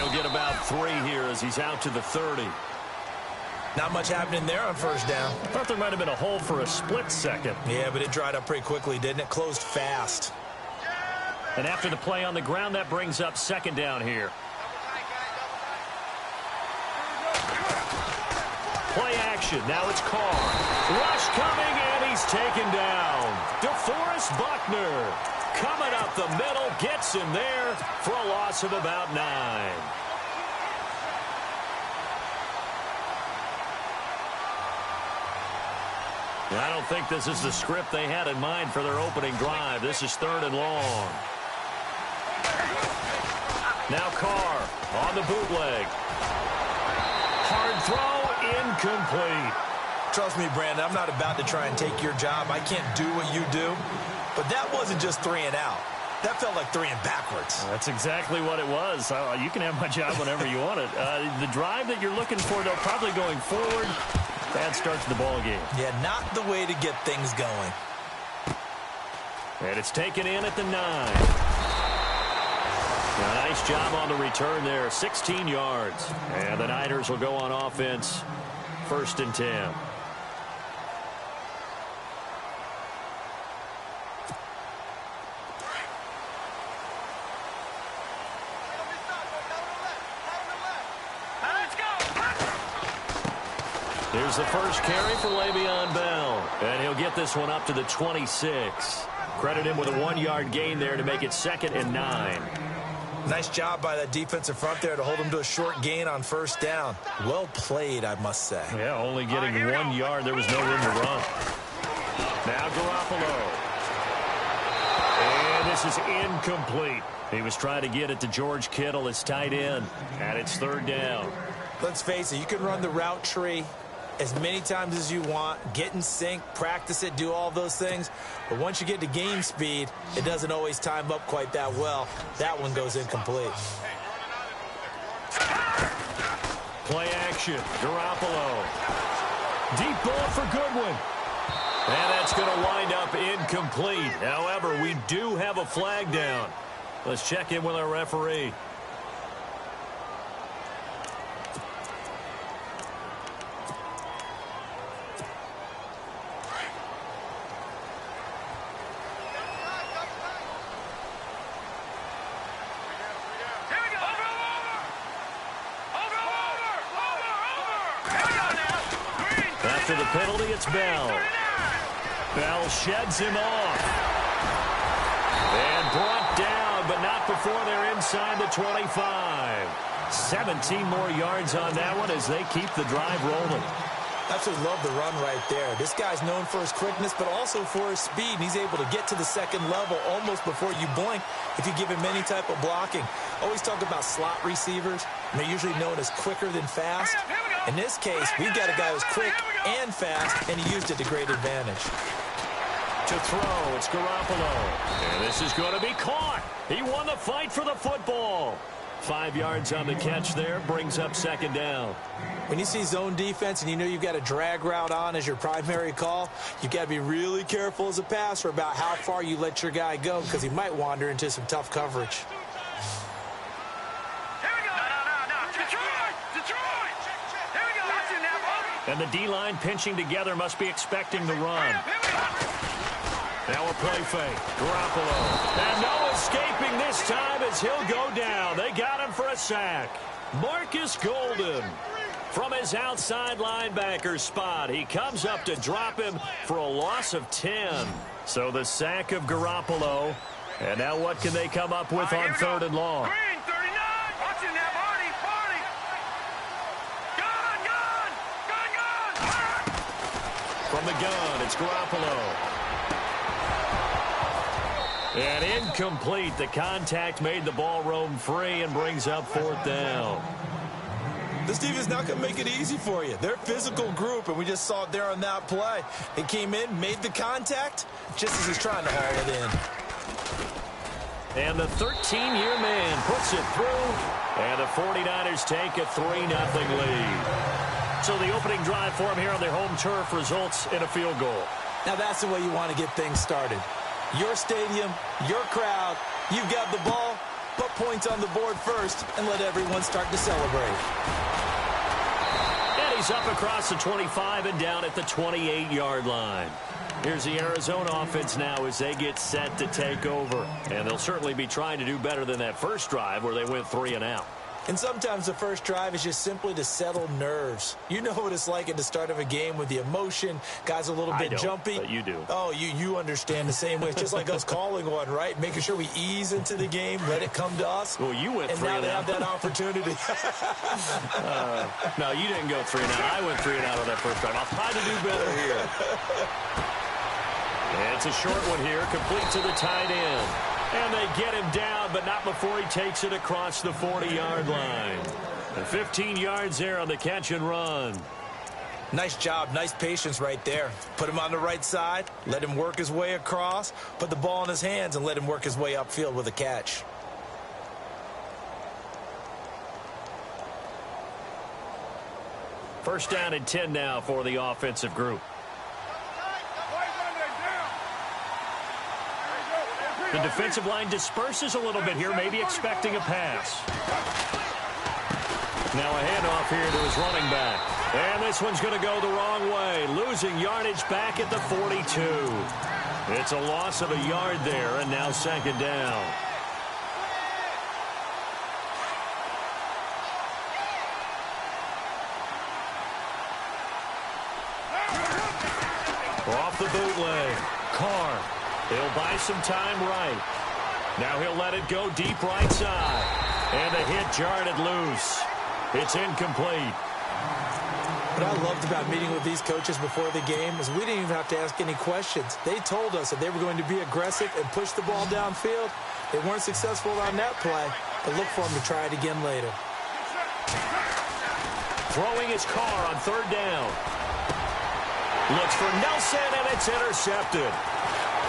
He'll get about 3 here as he's out to the 30. Not much happening there on first down. I thought there might have been a hole for a split second. Yeah, but it dried up pretty quickly, didn't it? Closed fast. And after the play on the ground, that brings up second down here. Play action. Now it's Carr. Rush coming, and he's taken down. DeForest Buckner coming up the middle, gets him there for a loss of about 9. I don't think this is the script they had in mind for their opening drive. This is 3rd and long. Now Carr on the bootleg. Hard throw, incomplete. Trust me, Brandon, I'm not about to try and take your job. I can't do what you do. But that wasn't just 3 and out. That felt like 3 and backwards. That's exactly what it was. You can have my job whenever you want it. The drive that you're looking for, though, probably going forward. Bad start to the ball game. Yeah, not the way to get things going. And it's taken in at the 9. Nice job on the return there. 16 yards. And the Niners will go on offense. 1st and 10. Here's the first carry for Le'Veon Bell. And he'll get this one up to the 26. Credit him with a 1-yard gain there to make it 2nd and 9. Nice job by that defensive front there to hold him to a short gain on first down. Well played, I must say. Yeah, only getting 1 yard. There was no room to run. Now Garoppolo. And this is incomplete. He was trying to get it to George Kittle, his tight end. And it's 3rd down. Let's face it, you can run the route tree as many times as you want, get in sync, practice it, do all those things. But once you get to game speed, it doesn't always time up quite that well. That one goes incomplete. Play action. Garoppolo. Deep ball for Goodwin. And that's going to wind up incomplete. However, we do have a flag down. Let's check in with our referee. After the penalty, it's Bell. Bell sheds him off. And brought down, but not before they're inside the 25. 17 more yards on that one as they keep the drive rolling. Absolutely love the run right there. This guy's known for his quickness, but also for his speed. And he's able to get to the second level almost before you blink if you give him any type of blocking. Always talk about slot receivers. And they're usually known as quicker than fast. In this case, we've got a guy who's quick and fast, and he used it to great advantage. To throw, it's Garoppolo. And this is going to be caught. He won the fight for the football. 5 yards on the catch there, brings up 2nd down. When you see zone defense and you know you've got a drag route on as your primary call, you've got to be really careful as a passer about how far you let your guy go because he might wander into some tough coverage. And the D-line pinching together must be expecting the run. Now a play fake. Garoppolo. And no escaping this time as he'll go down. They got him for a sack. Marcus Golden from his outside linebacker spot. He comes up to drop him for a loss of 10. So the sack of Garoppolo. And now what can they come up with on 3rd and long? Green, 39. Watching that party. Gun. From the gun, it's Garoppolo. And incomplete. The contact made the ball roam free and brings up 4th down. This team is not going to make it easy for you. They're a physical group, and we just saw it there on that play. They came in, made the contact, just as he's trying to haul it in. And the 13-year man puts it through, and the 49ers take a 3-0 lead. So the opening drive for him here on their home turf results in a field goal. Now that's the way you want to get things started. Your stadium, your crowd, you've got the ball, but points on the board first and let everyone start to celebrate. And he's up across the 25 and down at the 28-yard line. Here's the Arizona offense now as they get set to take over. And they'll certainly be trying to do better than that first drive where they went 3 and out. And sometimes the first drive is just simply to settle nerves. You know what it's like at the start of a game with the emotion. Guys a little bit jumpy. But you do. Oh, you understand the same way. It's just like us calling one, right? Making sure we ease into the game, let it come to us. Well, you went 3 and out. And now they have that opportunity. No, you didn't go 3 and out. I went 3 and out on that first drive. I'll try to do better here. And it's a short one here, complete to the tight end. And they get him down, but not before he takes it across the 40-yard line. And 15 yards there on the catch and run. Nice job, nice patience right there. Put him on the right side, let him work his way across, put the ball in his hands, and let him work his way upfield with a catch. First down and 10 now for the offensive group. The defensive line disperses a little bit here, maybe expecting a pass. Now a handoff here to his running back. And this one's going to go the wrong way, losing yardage back at the 42. It's a loss of a yard there, and now second down. Off the bootleg. Carr. He'll buy some time right. Now he'll let it go deep right side. And a hit jarred it loose. It's incomplete. What I loved about meeting with these coaches before the game is we didn't even have to ask any questions. They told us that they were going to be aggressive and push the ball downfield. They weren't successful on that play, but look for them to try it again later. Throwing his Carr on third down. Looks for Nelson, and it's intercepted.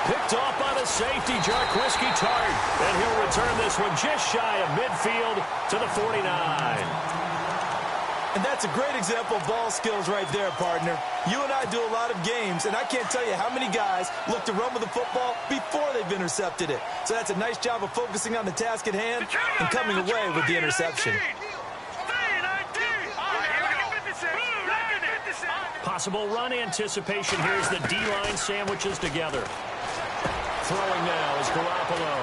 Picked off by the safety, Jarquiski Tart. And he'll return this one just shy of midfield to the 49. And that's a great example of ball skills right there, partner. You and I do a lot of games, and I can't tell you how many guys look to run with the football before they've intercepted it. So that's a nice job of focusing on the task at hand and coming away with the interception. Possible run anticipation here as the D-line sandwiches together. Throwing now is Garoppolo.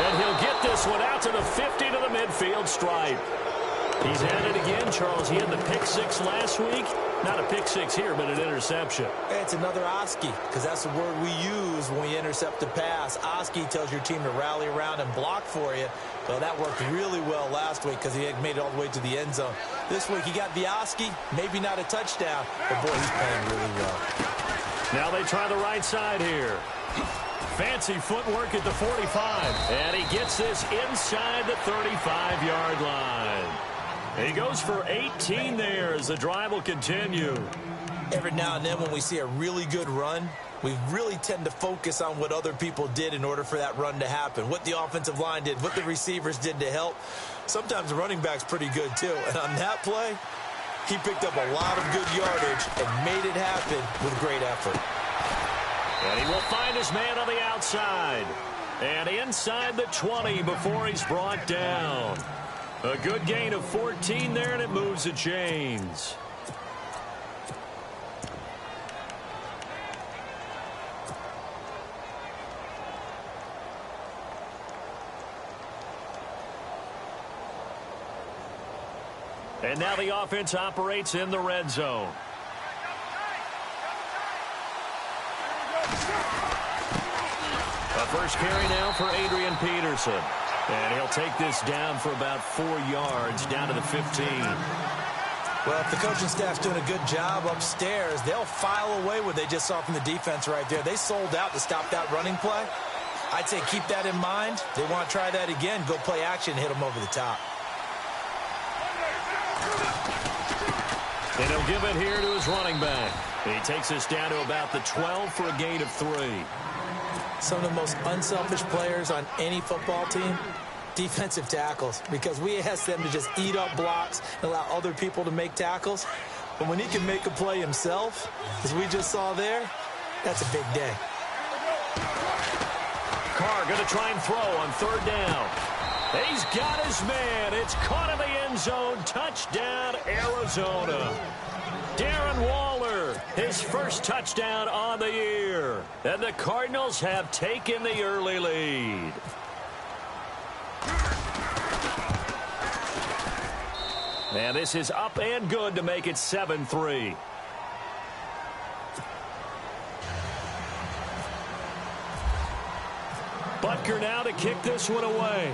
And he'll get this one out to the 50 to the midfield stripe. He's at it again, Charles. He had the pick six last week. Not a pick six here, but an interception. It's another Oski, because that's the word we use when we intercept a pass. Oski tells your team to rally around and block for you. Well, that worked really well last week because he had made it all the way to the end zone. This week he got the Oski, maybe not a touchdown, but boy, he's playing really well. Now they try the right side here. Fancy footwork at the 45. And he gets this inside the 35-yard line. He goes for 18 there as the drive will continue. Every now and then when we see a really good run, we really tend to focus on what other people did in order for that run to happen, what the offensive line did, what the receivers did to help. Sometimes the running back's pretty good too. And on that play, he picked up a lot of good yardage and made it happen with great effort. And he will find his man on the outside. And inside the 20 before he's brought down. A good gain of 14 there, and it moves the chains. And now the offense operates in the red zone. A first carry now for Adrian Peterson. And he'll take this down for about 4 yards, down to the 15. Well, if the coaching staff's doing a good job upstairs, they'll file away what they just saw from the defense right there. They sold out to stop that running play. I'd say keep that in mind. They want to try that again, go play action and hit them over the top. And he'll give it here to his running back. And he takes this down to about the 12 for a gain of 3. Some of the most unselfish players on any football team, defensive tackles, because we ask them to just eat up blocks and allow other people to make tackles. But when he can make a play himself, as we just saw there, that's a big day. Carr going to try and throw on third down. He's got his man. It's caught in the end zone. Touchdown, Arizona. Darren Waller, his first touchdown on the year. And the Cardinals have taken the early lead. And this is up and good to make it 7-3. Butker now to kick this one away.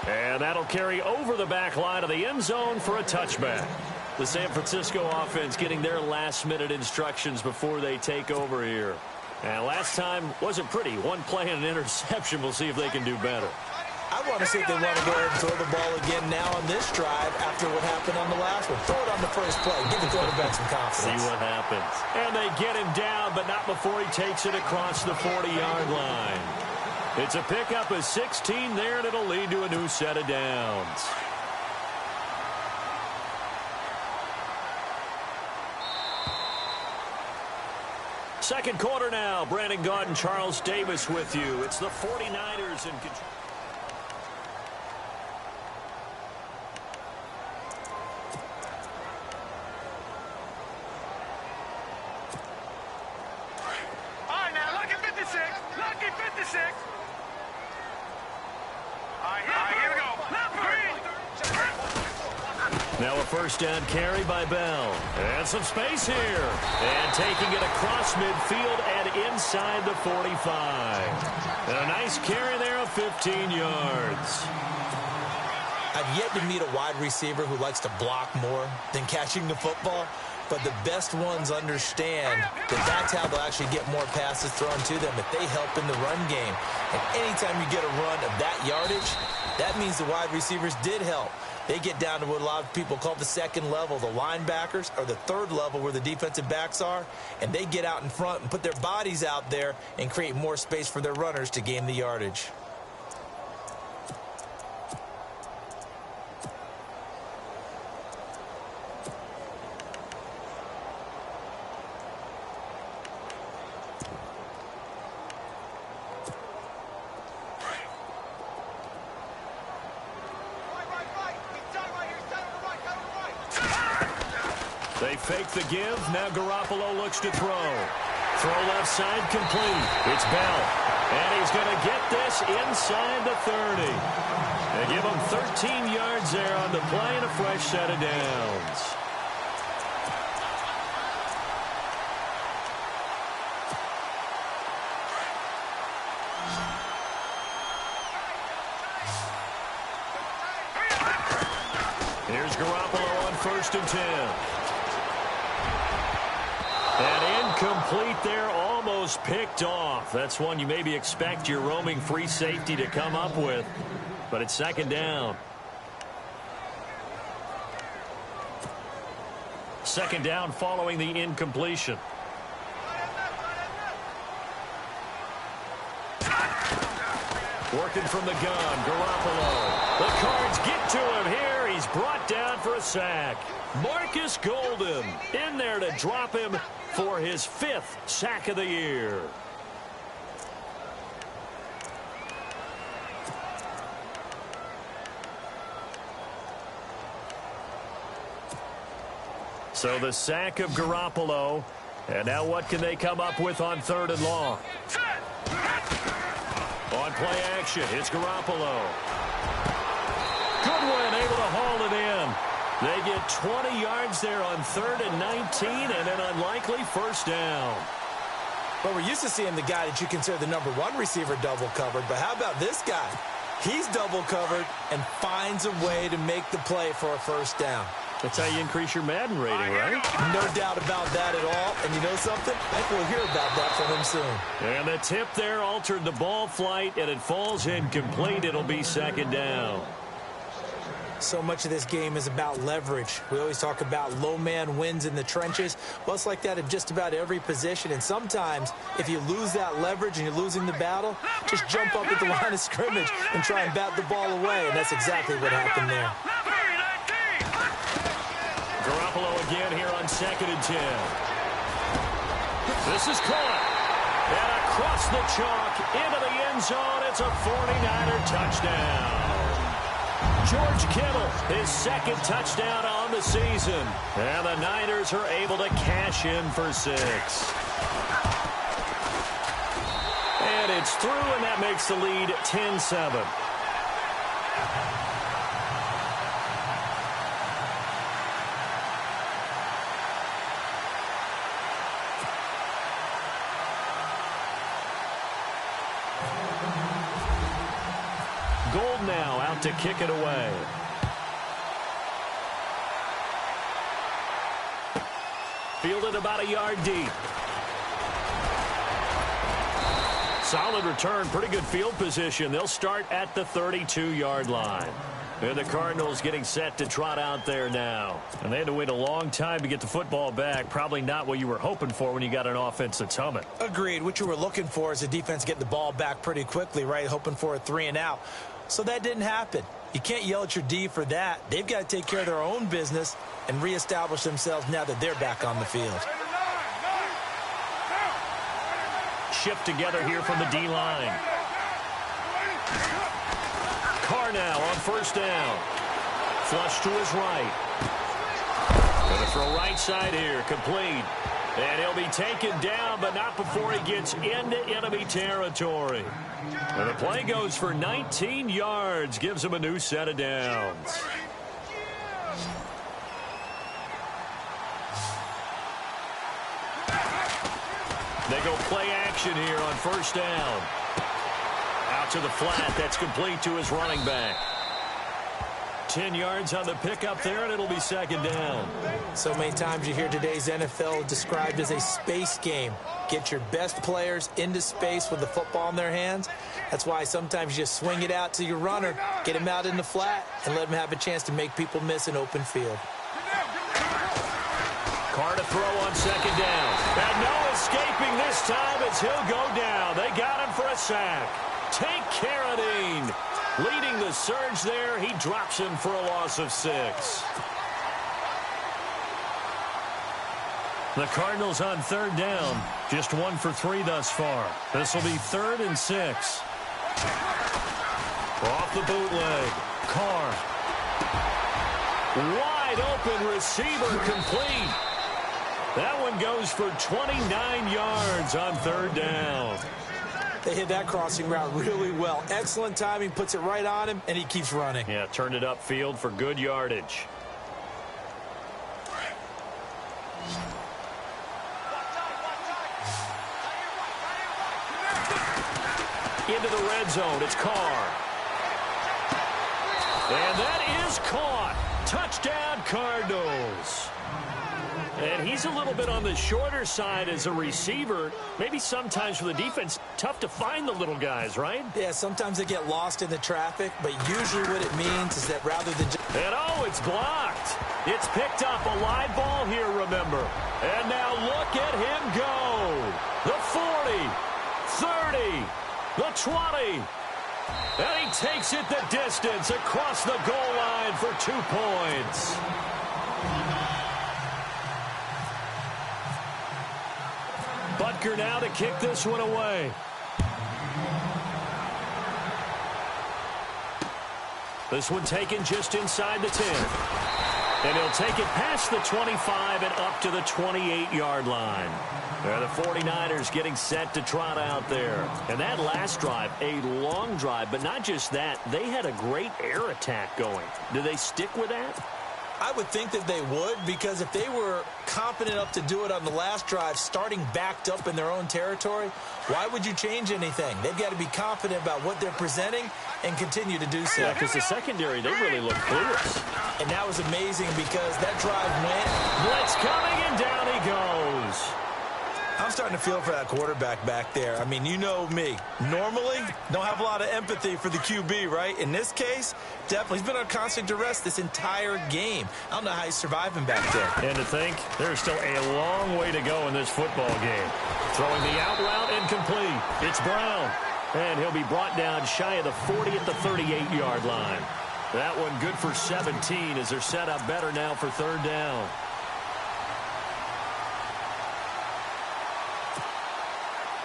And that'll carry over the back line of the end zone for a touchback. The San Francisco offense getting their last-minute instructions before they take over here. And last time wasn't pretty. One play and an interception. We'll see if they can do better. I want to see if they want to go ahead and throw the ball again now on this drive after what happened on the last one. Throw it on the first play. Give the quarterback some confidence. See what happens. And they get him down, but not before he takes it across the 40-yard line. It's a pickup of 16 there, and it'll lead to a new set of downs. Second quarter now. Brandon Gaud and Charles Davis with you. It's the 49ers in control. All right, now, lucky 56. Lucky 56. All right, here we go. Now a first down carry by Bell. And some space here. And taking it across midfield and inside the 45. And a nice carry there of 15 yards. I've yet to meet a wide receiver who likes to block more than catching the football. But the best ones understand that that's how they'll actually get more passes thrown to them if they help in the run game. And anytime you get a run of that yardage, that means the wide receivers did help. They get down to what a lot of people call the second level, the linebackers, or the third level where the defensive backs are, and they get out in front and put their bodies out there and create more space for their runners to gain the yardage. They fake the give. Now Garoppolo looks to throw. Throw left side complete. It's Bell. And he's going to get this inside the 30. They give him 13 yards there on the play and a fresh set of downs. Here's Garoppolo on 1st and 10. And incomplete there, almost picked off. That's one you maybe expect your roaming free safety to come up with. But it's second down. Second down following the incompletion. Working from the gun, Garoppolo. The Cards get to him here. He's brought down for a sack. Marcus Golden in there to drop him for his 5th sack of the year. So the sack of Garoppolo. And now what can they come up with on 3rd and long? On play action, it's Garoppolo. Goodwin able to haul it in. They get 20 yards there on 3rd and 19 and an unlikely first down. But we're used to seeing the guy that you consider the #1 receiver double covered. But how about this guy? He's double covered and finds a way to make the play for a first down. That's how you increase your Madden rating, right? No doubt about that at all. And you know something? I think we'll hear about that from him soon. And the tip there altered the ball flight, and it falls incomplete. It'll be second down. So much of this game is about leverage. We always talk about low man wins in the trenches. Well, it's like that at just about every position. And sometimes, if you lose that leverage and you're losing the battle, just jump up at the line of scrimmage and try and bat the ball away. And that's exactly what happened there. Garoppolo again here on 2nd and 10. This is caught. And across the chalk into the end zone. It's a 49er touchdown. George Kittle, his second touchdown on the season. And the Niners are able to cash in for 6. And it's through, and that makes the lead 10-7. Gold now out to kick it away. Fielded about a yard deep. Solid return, pretty good field position. They'll start at the 32-yard line. And the Cardinals getting set to trot out there now. And they had to wait a long time to get the football back. Probably not what you were hoping for when you got an offense that's humming. Agreed. What you were looking for is the defense getting the ball back pretty quickly, right? Hoping for a 3 and out. So that didn't happen. You can't yell at your D for that. They've got to take care of their own business and reestablish themselves now that they're back on the field. Shift together here from the D-line. Carr now on first down. Flush to his right. Going to throw right side here. Complete. And he'll be taken down, but not before he gets into enemy territory. And the play goes for 19 yards. Gives him a new set of downs. They go play action here on first down. Out to the flat. That's complete to his running back. 10 yards on the pickup there, and it'll be second down. So many times you hear today's NFL described as a space game. Get your best players into space with the football in their hands. That's why sometimes you just swing it out to your runner, get him out in the flat, and let him have a chance to make people miss an open field. Carr to throw on second down. And no escaping this time as he'll go down. They got him for a sack. Take Carradine. Leading the surge there, he drops him for a loss of 6. The Cardinals on third down. Just 1 for 3 thus far. This will be 3rd and 6. Off the bootleg. Carr. Wide open receiver complete. That one goes for 29 yards on third down. They hit that crossing route really well. Excellent timing, puts it right on him, and he keeps running. Yeah, turned it upfield for good yardage. Into the red zone, it's Carr. And that is caught. Touchdown, Cardinals. And he's a little bit on the shorter side as a receiver. Maybe sometimes for the defense, tough to find the little guys, right? Yeah, sometimes they get lost in the traffic, but usually what it means is that rather than just... And oh, it's blocked. It's picked up, a live ball here, remember. And now look at him go. The 40, 30, the 20. And he takes it the distance across the goal line for 2 points. Butker now to kick this one away. This one taken just inside the 10. And he'll take it past the 25 and up to the 28-yard line. The 49ers getting set to trot out there. And that last drive, a long drive, but not just that. They had a great air attack going. Do they stick with that? I would think that they would, because if they were confident enough to do it on the last drive, starting backed up in their own territory, why would you change anything? They've got to be confident about what they're presenting and continue to do so. Yeah, because the secondary, they really look clueless. And that was amazing because that drive went. Blitz coming, and down he goes. I'm starting to feel for that quarterback back there. I mean, you know me. Normally, don't have a lot of empathy for the QB, right? In this case, definitely. He's been on constant duress this entire game. I don't know how he's surviving back there. And to think, there's still a long way to go in this football game. Throwing the out route incomplete. It's Brown. And he'll be brought down shy of the 40 at the 38-yard line. That one good for 17 as they're set up better now for third down.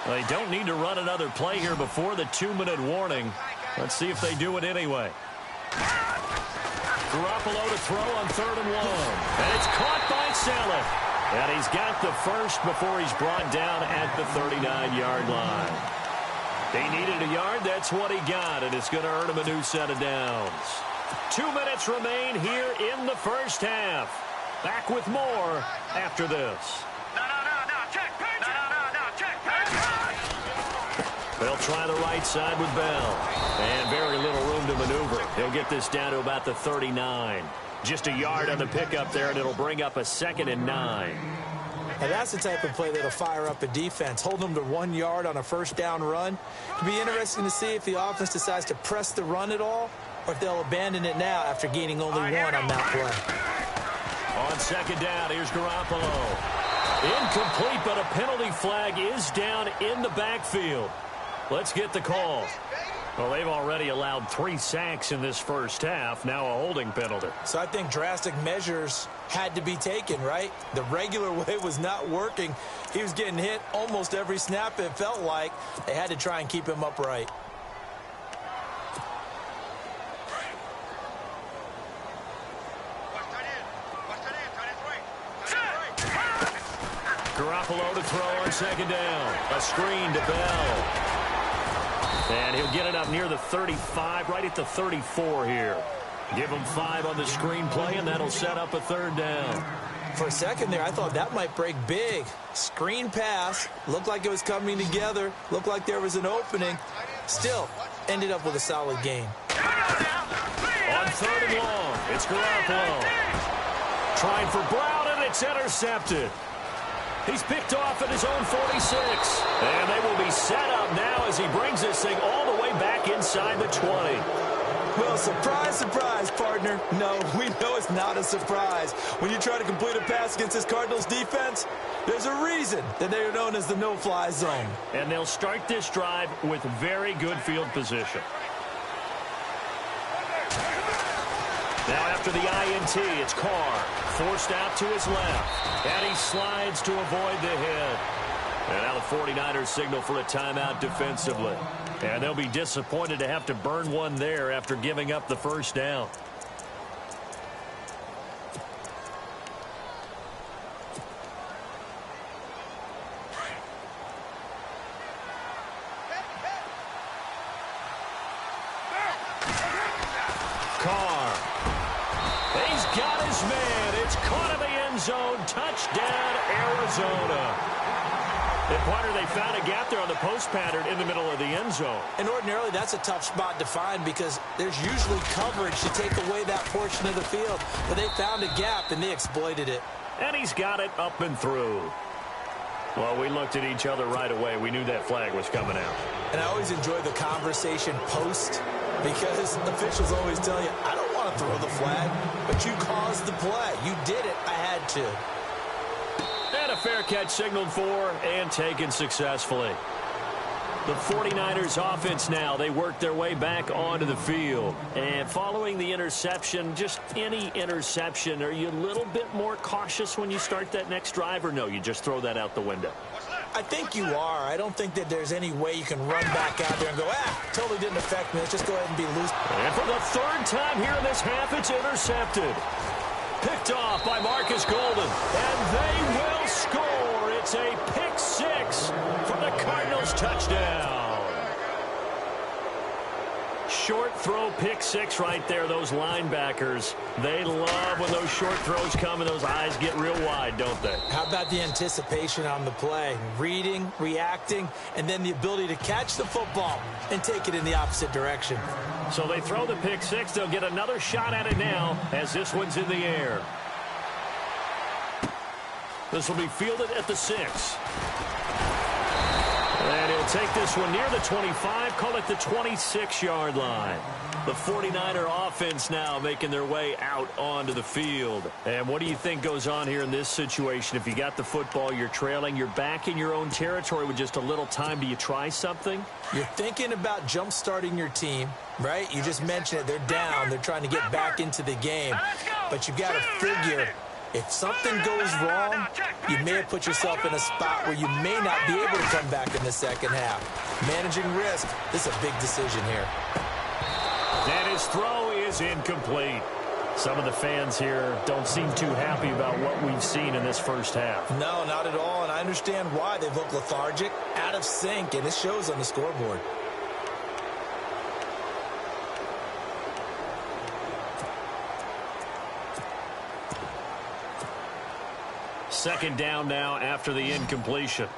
They don't need to run another play here before the 2-minute warning. Let's see if they do it anyway. Garoppolo to throw on 3rd and 1. And it's caught by Saleh. And he's got the first before he's brought down at the 39-yard line. He needed a yard. That's what he got. And it's going to earn him a new set of downs. 2 minutes remain here in the first half. Back with more after this. They'll try the right side with Bell. And very little room to maneuver. He'll get this down to about the 39. Just a yard on the pickup there, and it'll bring up a 2nd and 9. And that's the type of play that'll fire up a defense. Hold them to 1 yard on a first down run. It'll be interesting to see if the offense decides to press the run at all, or if they'll abandon it now after gaining only 1 on that play. On 2nd down, here's Garoppolo. Incomplete, but a penalty flag is down in the backfield. Let's get the call. Well, they've already allowed 3 sacks in this first half. Now a holding penalty. So I think drastic measures had to be taken, right? The regular way was not working. He was getting hit almost every snap, it felt like. They had to try and keep him upright. Garoppolo to throw on 2nd down. A screen to Bell. And he'll get it up near the 35, right at the 34 here. Give him 5 on the screen play, and that'll set up a 3rd down. For a second there, I thought that might break big. Screen pass. Looked like it was coming together. Looked like there was an opening. Still, ended up with a solid gain. On 3rd and long, it's Garoppolo. Trying for Brown, and it's intercepted. He's picked off at his own 46. And they will be set up now as he brings this thing all the way back inside the 20. Well, surprise, surprise, partner. No, we know it's not a surprise. When you try to complete a pass against this Cardinals defense, there's a reason that they are known as the no-fly zone. And they'll start this drive with very good field position. Now after the INT, it's Carr. Forced out to his left. And he slides to avoid the hit. And now the 49ers signal for a timeout defensively. And they'll be disappointed to have to burn one there after giving up the first down. Carr. He's got his man. It's caught in the end zone. Touchdown, Arizona. And, partner, they found a gap there on the post pattern in the middle of the end zone. And ordinarily, that's a tough spot to find because there's usually coverage to take away that portion of the field. But they found a gap, and they exploited it. And he's got it up and through. Well, we looked at each other right away. We knew that flag was coming out. And I always enjoy the conversation post because officials always tell you, I don't want to throw the flag, but you caused the play. You did it. I had to. And a fair catch signaled for and taken successfully. The 49ers offense now, they work their way back onto the field. And following the interception, just any interception, are you a little bit more cautious when you start that next drive, or no, you just throw that out the window? I think you are. I don't think that there's any way you can run back out there and go, totally didn't affect me. Let's just go ahead and be loose. And for the 3rd time here in this half, it's intercepted. Picked off by Marcus Golden. And they will score. It's a pick 6 for the Cardinals touchdown. Short throw pick 6 right there. Those linebackers, they love when those short throws come and those eyes get real wide, don't they? How about the anticipation on the play? Reading, reacting, and then the ability to catch the football and take it in the opposite direction. So they throw the pick 6. They'll get another shot at it now as this one's in the air. This will be fielded at the 6. And he'll take this one near the 25, call it the 26-yard line. The 49er offense now making their way out onto the field. And what do you think goes on here in this situation? If you got the football, you're trailing, you're back in your own territory with just a little time. Do you try something? You're thinking about jump-starting your team, right? You just mentioned it. They're down. They're trying to get back into the game. But you've got to figure If something goes wrong, you may have put yourself in a spot where you may not be able to come back in the second half. Managing risk, this is a big decision here. And his throw is incomplete. Some of the fans here don't seem too happy about what we've seen in this first half. No, not at all, and I understand why. They look lethargic, out of sync, and it shows on the scoreboard. Second down now after the incompletion.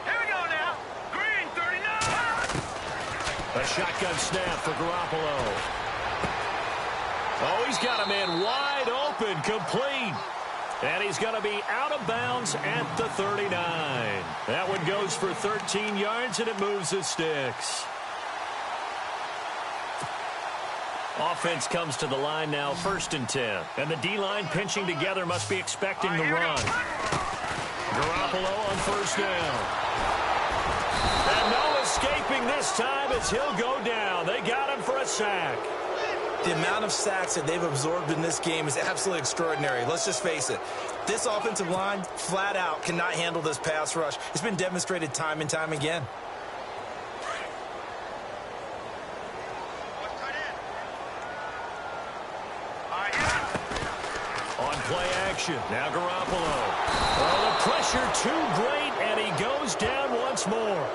Here we go now. Green 39. A shotgun snap for Garoppolo. Oh, he's got a man wide open, complete. And he's going to be out of bounds at the 39. That one goes for 13 yards, and it moves the sticks. Offense comes to the line now, 1st and 10. And the D-line pinching together must be expecting the run. Garoppolo on 1st down. And no escaping this time as he'll go down. They got him for a sack. The amount of sacks that they've absorbed in this game is absolutely extraordinary. Let's just face it. This offensive line, flat out, cannot handle this pass rush. It's been demonstrated time and time again. On play action, now Garoppolo. Oh, the pressure too great, and he goes down once more.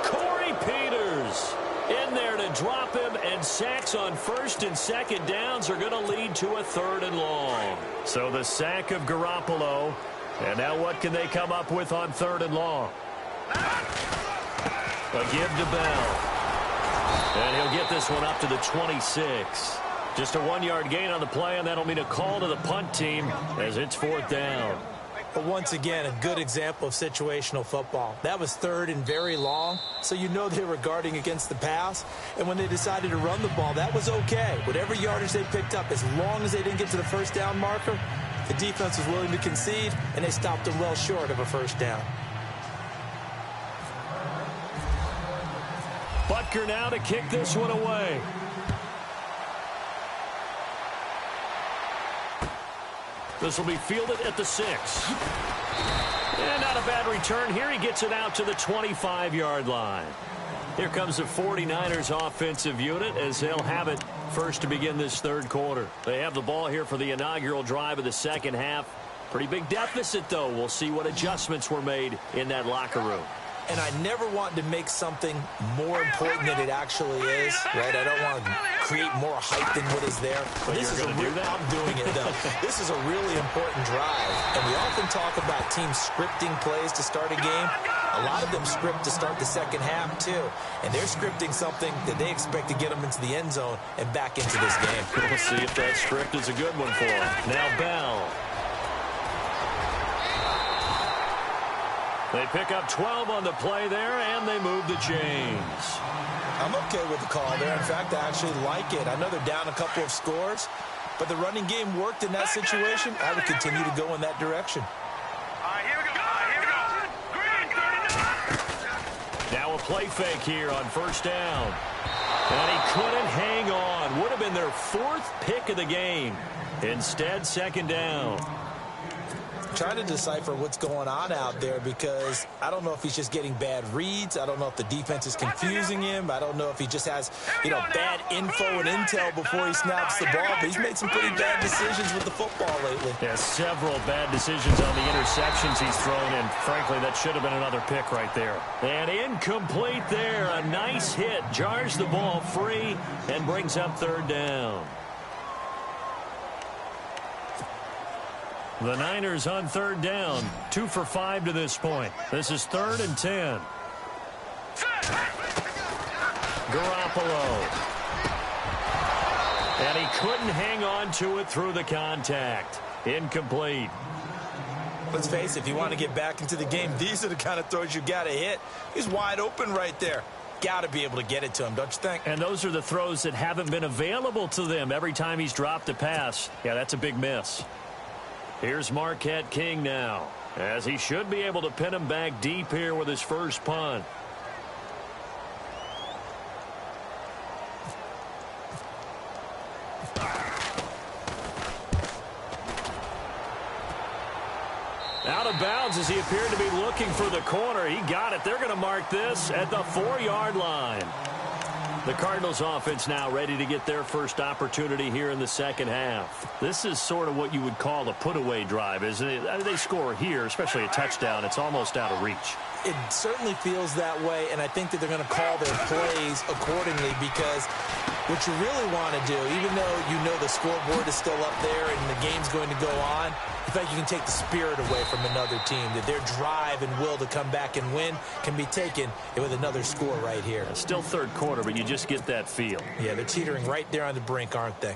Corey Peters in there to drop him, and sacks on 1st and 2nd downs are going to lead to a 3rd and long. So the sack of Garoppolo, and now what can they come up with on 3rd and long? A give to Bell. And he'll get this one up to the 26. Just a 1-yard gain on the play, and that'll mean a call to the punt team as it's 4th down. But once again, a good example of situational football. That was 3rd and very long, so you know they were guarding against the pass. And when they decided to run the ball, that was okay. Whatever yardage they picked up, as long as they didn't get to the 1st down marker, the defense was willing to concede, and they stopped them well short of a 1st down. Butker now to kick this one away. This will be fielded at the 6. And not a bad return here. He gets it out to the 25-yard line. Here comes the 49ers offensive unit as they'll have it first to begin this 3rd quarter. They have the ball here for the inaugural drive of the 2nd half. Pretty big deficit, though. We'll see what adjustments were made in that locker room. And I never want to make something more important than it actually is, right? I don't want to create more hype than what is there. But this is I'm doing it, though. This is a really important drive. And we often talk about teams scripting plays to start a game. A lot of them script to start the 2nd half, too. And they're scripting something that they expect to get them into the end zone and back into this game. We'll see if that script is a good one for them. Now Bell. They pick up 12 on the play there, and they move the chains. I'm okay with the call there. In fact, I actually like it. I know they're down a couple of scores, but the running game worked in that situation. I would continue to go in that direction. Here we go. Green 39. Now a play fake here on 1st down. And he couldn't hang on. Would have been their 4th pick of the game. Instead, 2nd down. Trying to decipher what's going on out there because I don't know if he's just getting bad reads. I don't know if the defense is confusing him. I don't know if he just has, bad info and intel before he snaps the ball. But he's made some pretty bad decisions with the football lately. Yeah, several bad decisions on the interceptions he's thrown, and frankly, that should have been another pick right there. And incomplete there. A nice hit. Jars the ball free and brings up 3rd down. The Niners on 3rd down, 2 for 5 to this point. This is 3rd and 10. Garoppolo. And he couldn't hang on to it through the contact. Incomplete. Let's face it, if you want to get back into the game, these are the kind of throws you got to hit. He's wide open right there. Got to be able to get it to him, don't you think? And those are the throws that haven't been available to them every time he's dropped a pass. Yeah, that's a big miss. Here's Marquette King now, as he should be able to pin him back deep here with his first punt. Out of bounds as he appeared to be looking for the corner. He got it. They're going to mark this at the 4-yard line. The Cardinals offense now ready to get their first opportunity here in the second half. This is sort of what you would call a put-away drive, isn't it? I mean, they score here, especially a touchdown. It's almost out of reach. It certainly feels that way, and I think that they're going to call their plays accordingly because what you really want to do, even though you know the scoreboard is still up there and the game's going to go on, in fact, you can take the spirit away from another team, that their drive and will to come back and win can be taken with another score right here. Still third quarter, but you just get that feel. Yeah, they're teetering right there on the brink, aren't they?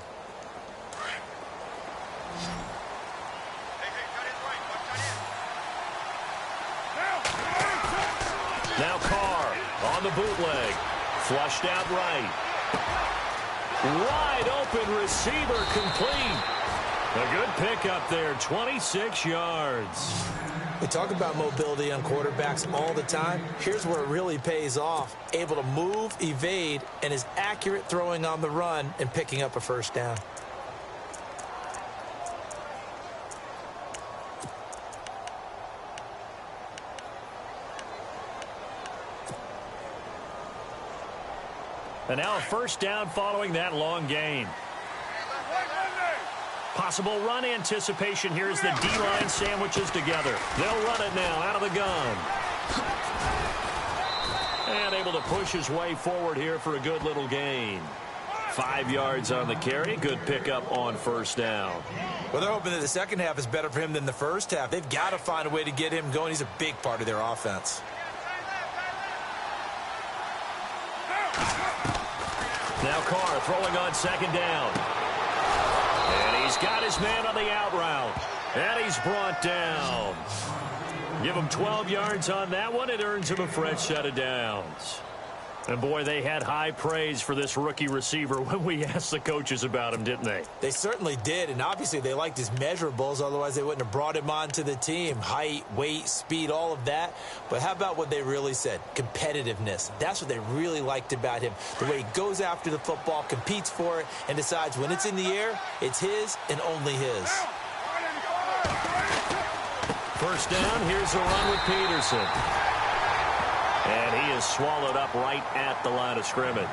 Now Carr on the bootleg. Flushed out right. Wide open receiver complete. A good pickup there, 26 yards. We talk about mobility on quarterbacks all the time. Here's where it really pays off. Able to move, evade, and is accurate throwing on the run and picking up a first down. And now a first down following that long gain. Possible run anticipation here as the D-line sandwiches together. They'll run it now out of the gun. And able to push his way forward here for a good little gain. 5 yards on the carry. Good pickup on first down. Well, they're hoping that the second half is better for him than the first half. They've got to find a way to get him going. He's a big part of their offense. Now Carr throwing on second down. And he's got his man on the out route. And he's brought down. Give him 12 yards on that one. It earns him a fresh set of downs. And, boy, they had high praise for this rookie receiver when we asked the coaches about him, didn't they? They certainly did, and obviously they liked his measurables. Otherwise, they wouldn't have brought him onto the team. Height, weight, speed, all of that. But how about what they really said? Competitiveness. That's what they really liked about him. The way he goes after the football, competes for it, and decides when it's in the air, it's his and only his. First down, here's a run with Peterson. And he is swallowed up right at the line of scrimmage.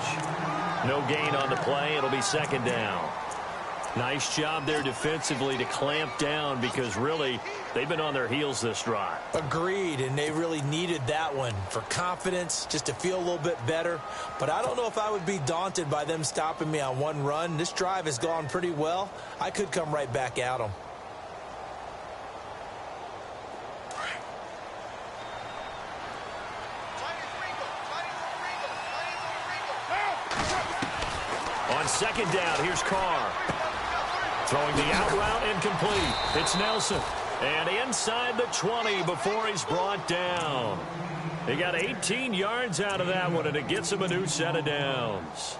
No gain on the play. It'll be second down. Nice job there defensively to clamp down because really they've been on their heels this drive. Agreed, and they really needed that one for confidence, just to feel a little bit better. But I don't know if I would be daunted by them stopping me on one run. This drive has gone pretty well. I could come right back at them. On second down, here's Carr. Throwing the out route incomplete. It's Nelson. And inside the 20 before he's brought down. He got 18 yards out of that one, and it gets him a new set of downs.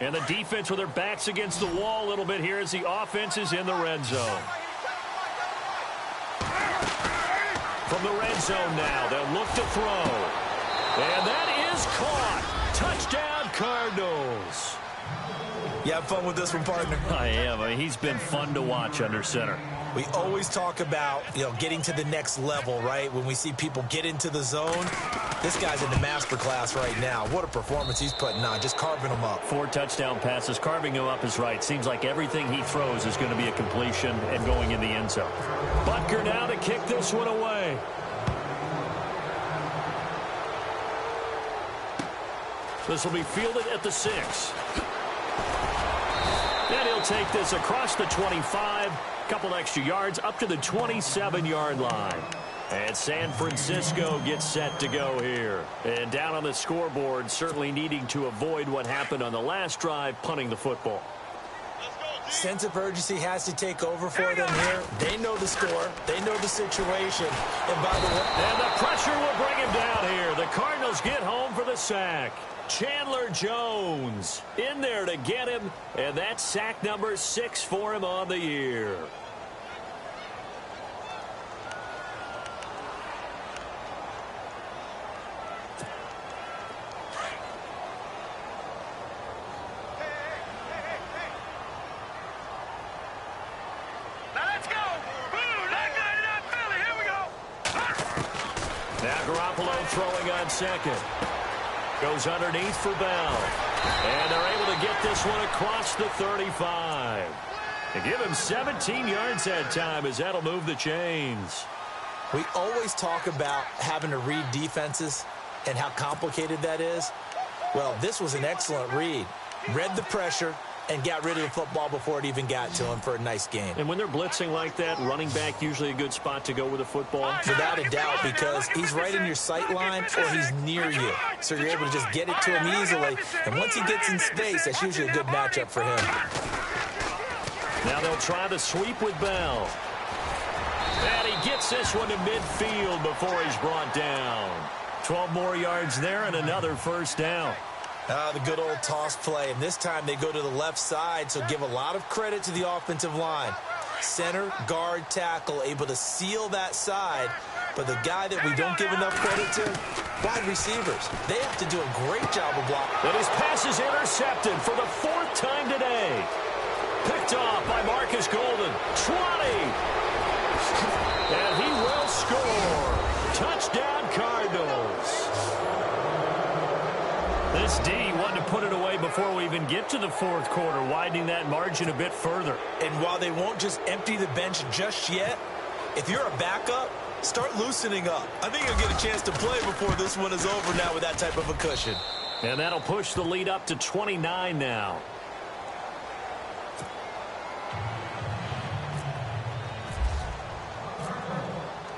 And the defense with their backs against the wall a little bit here as the offense is in the red zone. From the red zone now, they'll look to throw. And that is caught. Touchdown, Cardinals. You have fun with this one, partner? I am. I mean, he's been fun to watch under center. We always talk about, getting to the next level, right? When we see people get into the zone, this guy's in the master class right now. What a performance he's putting on, just carving them up. 4 touchdown passes. Carving him up is right. Seems like everything he throws is going to be a completion and going in the end zone. Butker now to kick this one away. This will be fielded at the 6. And he'll take this across the 25. Couple extra yards up to the 27-yard line. And San Francisco gets set to go here. And down on the scoreboard, certainly needing to avoid what happened on the last drive, punting the football. Sense of urgency has to take over for them here. They know the score. They know the situation. And by the way... And the pressure will bring him down here. The Cardinals get home for the sack. Chandler Jones in there to get him, and that's sack number 6 for him on the year. Now let's go. Now Garoppolo throwing on second. Goes underneath for Bell. And they're able to get this one across the 35. And give him 17 yards that time as that'll move the chains. We always talk about having to read defenses and how complicated that is. Well, this was an excellent read. Read the pressure and got rid of the football before it even got to him for a nice game. And when they're blitzing like that, running back usually a good spot to go with the football? Without a doubt, because he's right in your sight line or he's near you. So you're able to just get it to him easily. And once he gets in space, that's usually a good matchup for him. Now they'll try the sweep with Bell. And he gets this one to midfield before he's brought down. 12 more yards there and another first down. The good old toss play, and this time they go to the left side, so give a lot of credit to the offensive line. Center, guard, tackle, able to seal that side, but the guy that we don't give enough credit to, wide receivers. They have to do a great job of blocking. And his pass is intercepted for the 4th time today. Picked off by Marcus Golden. 20. And he will score. Touchdown, Cardinals. This D wanted to put it away before we even get to the 4th quarter, widening that margin a bit further. And while they won't just empty the bench just yet, if you're a backup, start loosening up. I think you'll get a chance to play before this one is over now with that type of a cushion. And that'll push the lead up to 29 now.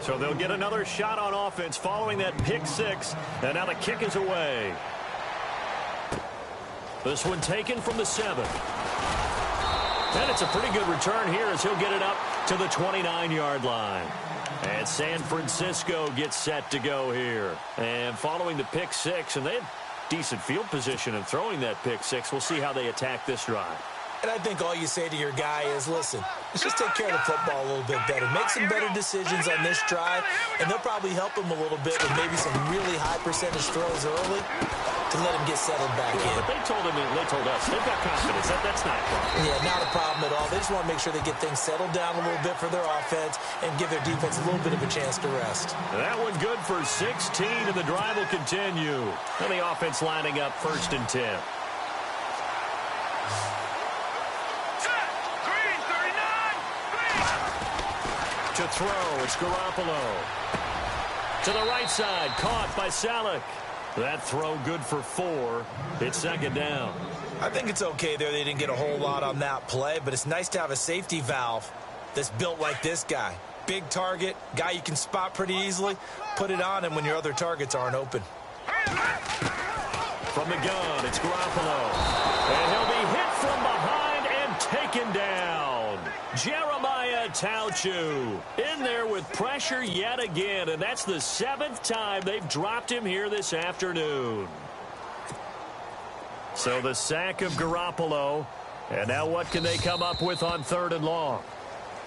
So they'll get another shot on offense following that pick 6. And now the kick is away. This one taken from the 7. And it's a pretty good return here as he'll get it up to the 29-yard line. And San Francisco gets set to go here. And following the pick 6, and they had decent field position in throwing that pick 6. We'll see how they attack this drive. And I think all you say to your guy is, listen, let's just take care of the football a little bit better. Make some better decisions on this drive, and they'll probably help him a little bit with maybe some really high percentage throws early to let him get settled back in. But they told us, they've got confidence. That's not a problem. Yeah, not a problem at all. They just want to make sure they get things settled down a little bit for their offense and give their defense a little bit of a chance to rest. That one good for 16, and the drive will continue. And the offense lining up 1st and 10. To throw, it's Garoppolo. To the right side, caught by Salek. That throw good for 4. It's 2nd down. I think it's okay there. They didn't get a whole lot on that play, but it's nice to have a safety valve that's built like this guy. Big target, guy you can spot pretty easily. Put it on him when your other targets aren't open. From the gun, it's Garoppolo. And he'll be hit from behind and taken down. Jeremiah Tauchu in there with pressure yet again, and that's the 7th time they've dropped him here this afternoon. So the sack of Garoppolo, and now what can they come up with on 3rd and long?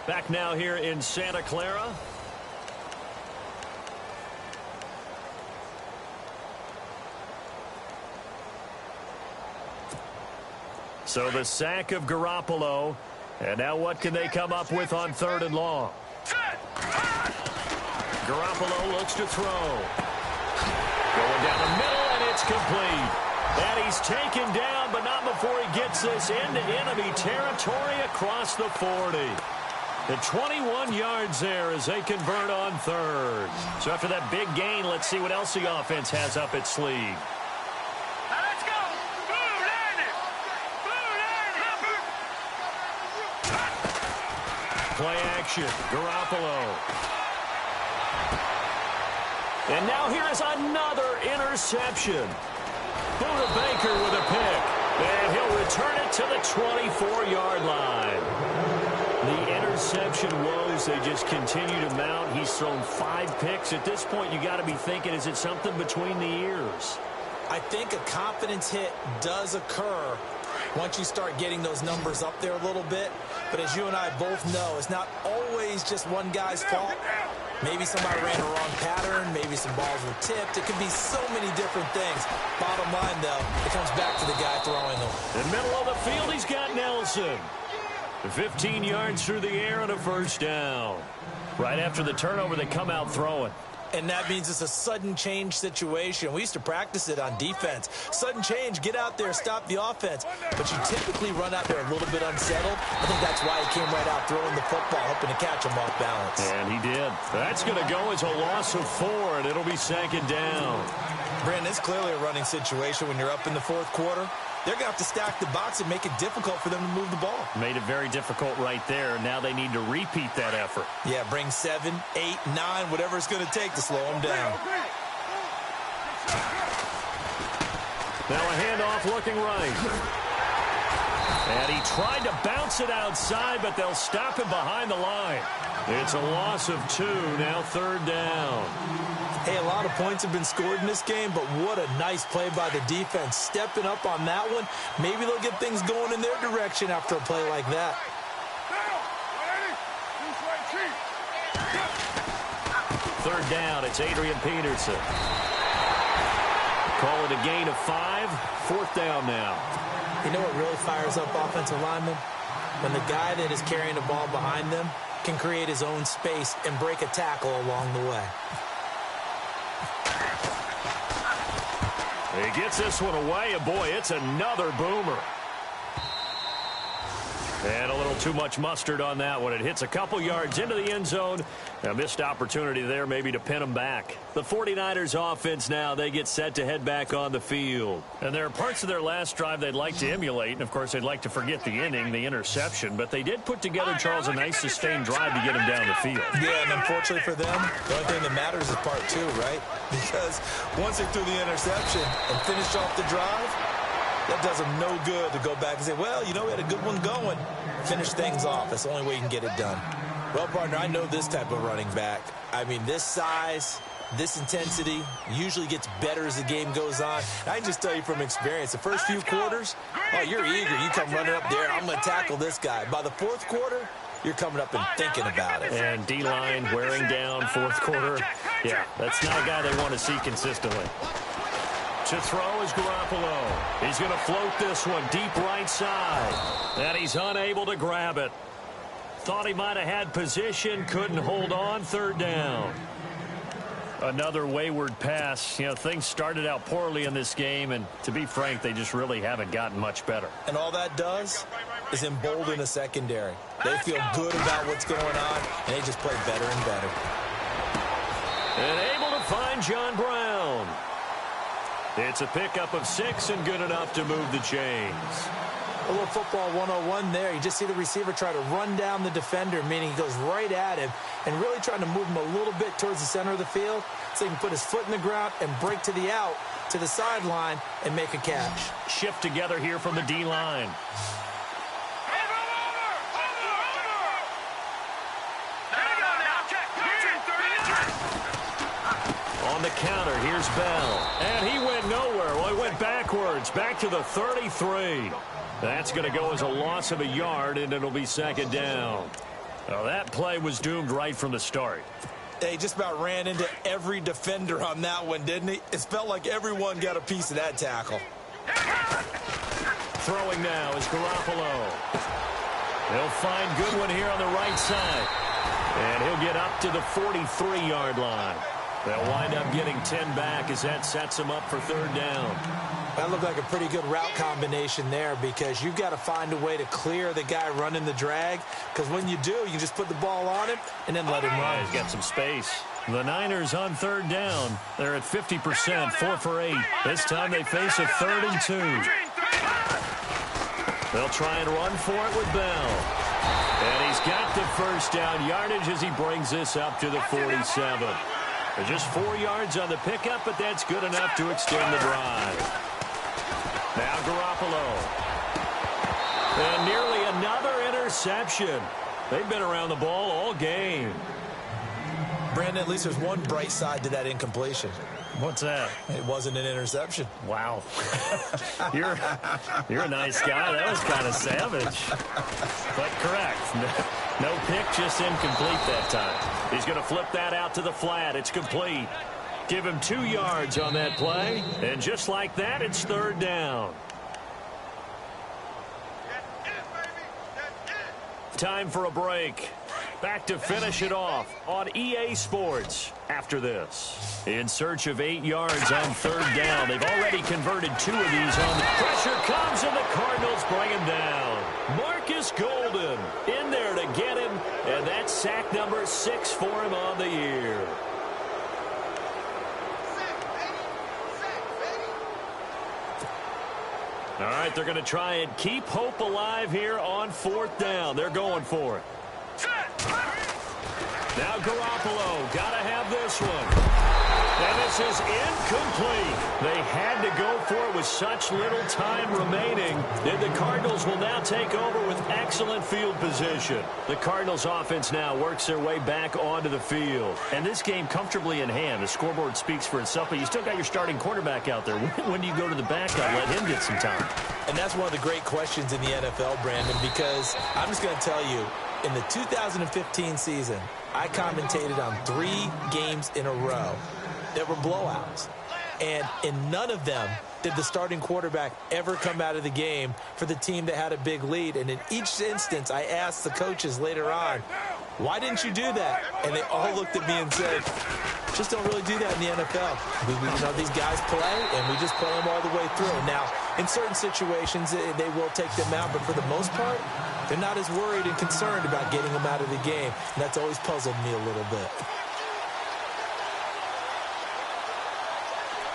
Back now here in Santa Clara. So the sack of Garoppolo. And now what can they come up with on 3rd and long? Garoppolo looks to throw. Going down the middle, and it's complete. And he's taken down, but not before he gets this into enemy territory across the 40. The 21 yards there as they convert on 3rd. So after that big gain, let's see what else the offense has up its sleeve. Play action, Garoppolo. And now here is another interception. Buda Baker with a pick. And he'll return it to the 24-yard line. The interception woes, they just continue to mount. He's thrown 5 picks. At this point, you got to be thinking, is it something between the ears? I think a confidence hit does occur once you start getting those numbers up there a little bit. But as you and I both know, it's not always just one guy's fault. Maybe somebody ran a wrong pattern. Maybe some balls were tipped. It could be so many different things. Bottom line, though, it comes back to the guy throwing them. In the middle of the field, he's got Nelson. 15 yards through the air and a first down. Right after the turnover, they come out throwing. And that means it's a sudden change situation. We used to practice it on defense. Sudden change, get out there, stop the offense. But you typically run out there a little bit unsettled. I think that's why he came right out throwing the football, hoping to catch him off balance. And he did. That's going to go as a loss of 4, and it'll be 2nd down. Brandon, it's clearly a running situation when you're up in the 4th quarter. They're going to have to stack the box and make it difficult for them to move the ball. Made it very difficult right there. Now they need to repeat that effort. Yeah, bring 7, 8, 9, whatever it's going to take to slow them down. Now a handoff looking right. And he tried to bounce it outside, but they'll stop him behind the line. It's a loss of 2, now 3rd down. Hey, a lot of points have been scored in this game, but what a nice play by the defense. Stepping up on that one, maybe they'll get things going in their direction after a play like that. 3rd down, it's Adrian Peterson. Call it a gain of 5, 4th down now. You know what really fires up offensive linemen? When the guy that is carrying the ball behind them can create his own space and break a tackle along the way. He gets this one away, and boy, it's another boomer. And a little too much mustard on that one. It hits a couple yards into the end zone. A missed opportunity there maybe to pin them back. The 49ers offense now, they get set to head back on the field. And there are parts of their last drive they'd like to emulate. And, of course, they'd like to forget the inning, the interception. But they did put together, Charles, a nice sustained drive to get him down the field. Yeah, and unfortunately for them, the only thing that matters is part 2, right? Because once they threw the interception and finished off the drive, that does them no good to go back and say, well, you know, we had a good one going. Finish things off. That's the only way you can get it done. Well, partner, I know this type of running back. I mean, this size, this intensity usually gets better as the game goes on. And I can just tell you from experience, the first few quarters, oh, you're eager. You come running up there, I'm going to tackle this guy. By the 4th quarter, you're coming up and thinking about it. And D-line wearing down 4th quarter. Yeah, that's not a guy they want to see consistently. To throw is Garoppolo. He's going to float this one deep right side. And he's unable to grab it. Thought he might have had position, couldn't hold on, 3rd down. Another wayward pass. You know, things started out poorly in this game, and to be frank, they just really haven't gotten much better. And all that does is embolden the secondary. They feel good about what's going on, and they just play better and better. And able to find John Brown. It's a pickup of 6 and good enough to move the chains. A little football 101 there. You just see the receiver try to run down the defender, meaning he goes right at him and really trying to move him a little bit towards the center of the field so he can put his foot in the ground and break to the out, to the sideline, and make a catch. Shift together here from the D-line. On the counter, here's Bell. And he went nowhere. Well, he went backwards, back to the 33. That's going to go as a loss of a yard, and it'll be 2nd down. Well, that play was doomed right from the start. He just about ran into every defender on that one, didn't he? It felt like everyone got a piece of that tackle. Throwing now is Garoppolo. They'll find Goodwin here on the right side. And he'll get up to the 43-yard line. They'll wind up getting 10 back as that sets them up for 3rd down. That looked like a pretty good route combination there because you've got to find a way to clear the guy running the drag, because when you do, you just put the ball on him and then let him run. He's got some space. The Niners on 3rd down. They're at 50%, 4 for 8. This time they face a 3rd and 2. They'll try and run for it with Bell. And he's got the 1st down yardage as he brings this up to the 47. They're just 4 yards on the pickup, but that's good enough to extend the drive. Now Garoppolo. And nearly another interception. They've been around the ball all game. Brandon, at least there's one bright side to that incompletion. What's that? It wasn't an interception. Wow. You're a nice guy. That was kind of savage. But correct. No pick, just incomplete that time. He's going to flip that out to the flat. It's complete. Give him 2 yards on that play. And just like that, it's 3rd down. Time for a break. Back to finish it off on EA Sports after this. In search of 8 yards on 3rd down. They've already converted 2 of these on the pressure comes, and the Cardinals bring him down. Marcus Golden in there to get him, and that's sack number 6 for him on the year. All right, they're going to try and keep hope alive here on 4th down. They're going for it. Now Garoppolo, got to have this one. And this is incomplete. They had to go for it with such little time remaining. And the Cardinals will now take over with excellent field position. The Cardinals offense now works their way back onto the field. And this game comfortably in hand. The scoreboard speaks for itself, but you still got your starting quarterback out there. When do you go to the backup? Let him get some time. And that's one of the great questions in the NFL, Brandon, because I'm just going to tell you, in the 2015 season, I commentated on 3 games in a row that were blowouts. And in none of them did the starting quarterback ever come out of the game for the team that had a big lead. And in each instance, I asked the coaches later on, why didn't you do that? And they all looked at me and said, just don't really do that in the NFL. We these guys play, and we just play them all the way through. Now, in certain situations, they will take them out, but for the most part, they're not as worried and concerned about getting them out of the game. And that's always puzzled me a little bit.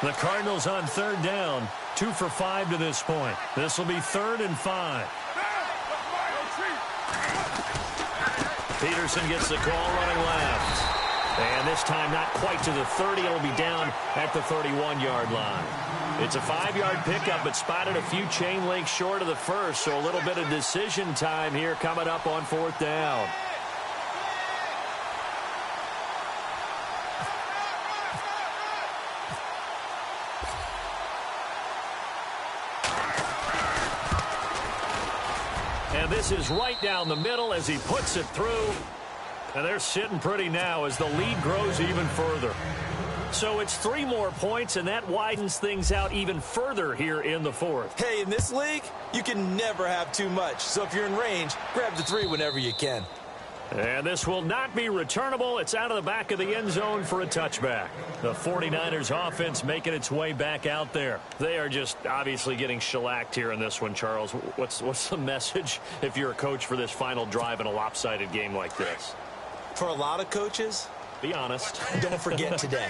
The Cardinals on 3rd down, 2 for 5 to this point. This will be 3rd and 5. Peterson gets the call running left. And this time not quite to the 30. It'll be down at the 31-yard line. It's a 5-yard pickup, but spotted a few chain links short of the first, so a little bit of decision time here coming up on 4th down. And this is right down the middle as he puts it through. And they're sitting pretty now as the lead grows even further. So it's 3 more points, and that widens things out even further here in the 4th. Hey, in this league, you can never have too much. So if you're in range, grab the 3 whenever you can. And this will not be returnable. It's out of the back of the end zone for a touchback. The 49ers offense making its way back out there. They are just obviously getting shellacked here in this one, Charles. What's the message if you're a coach for this final drive in a lopsided game like this? For a lot of coaches, be honest. Don't forget today.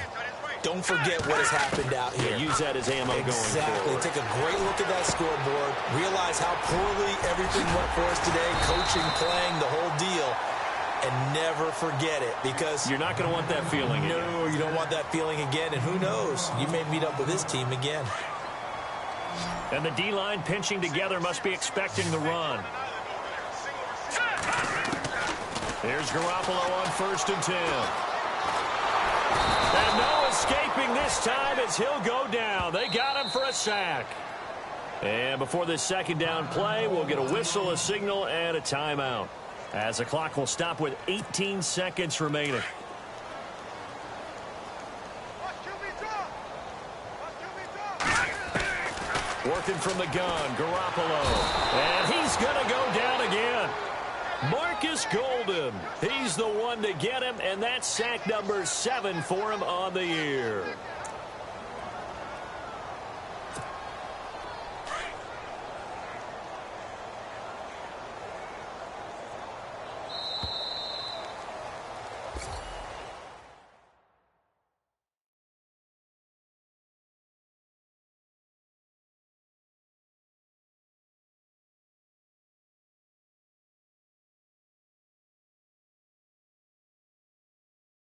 Don't forget what has happened out here. Yeah, use that as ammo going forward. Take a great look at that scoreboard. Realize how poorly everything went for us today. Coaching, playing, the whole deal. And never forget it, because you're not going to want that feeling again. No, you don't want that feeling again. And who knows? You may meet up with this team again. And the D-line pinching together must be expecting the run. Here's Garoppolo on 1st and 10. And no escaping this time as he'll go down. They got him for a sack. And before this 2nd down play, we'll get a whistle, a signal, and a timeout, as the clock will stop with 18 seconds remaining. Working from the gun, Garoppolo. And he's going to go down again. Marcus Golden. He's the one to get him, and that's sack number 7 for him on the year.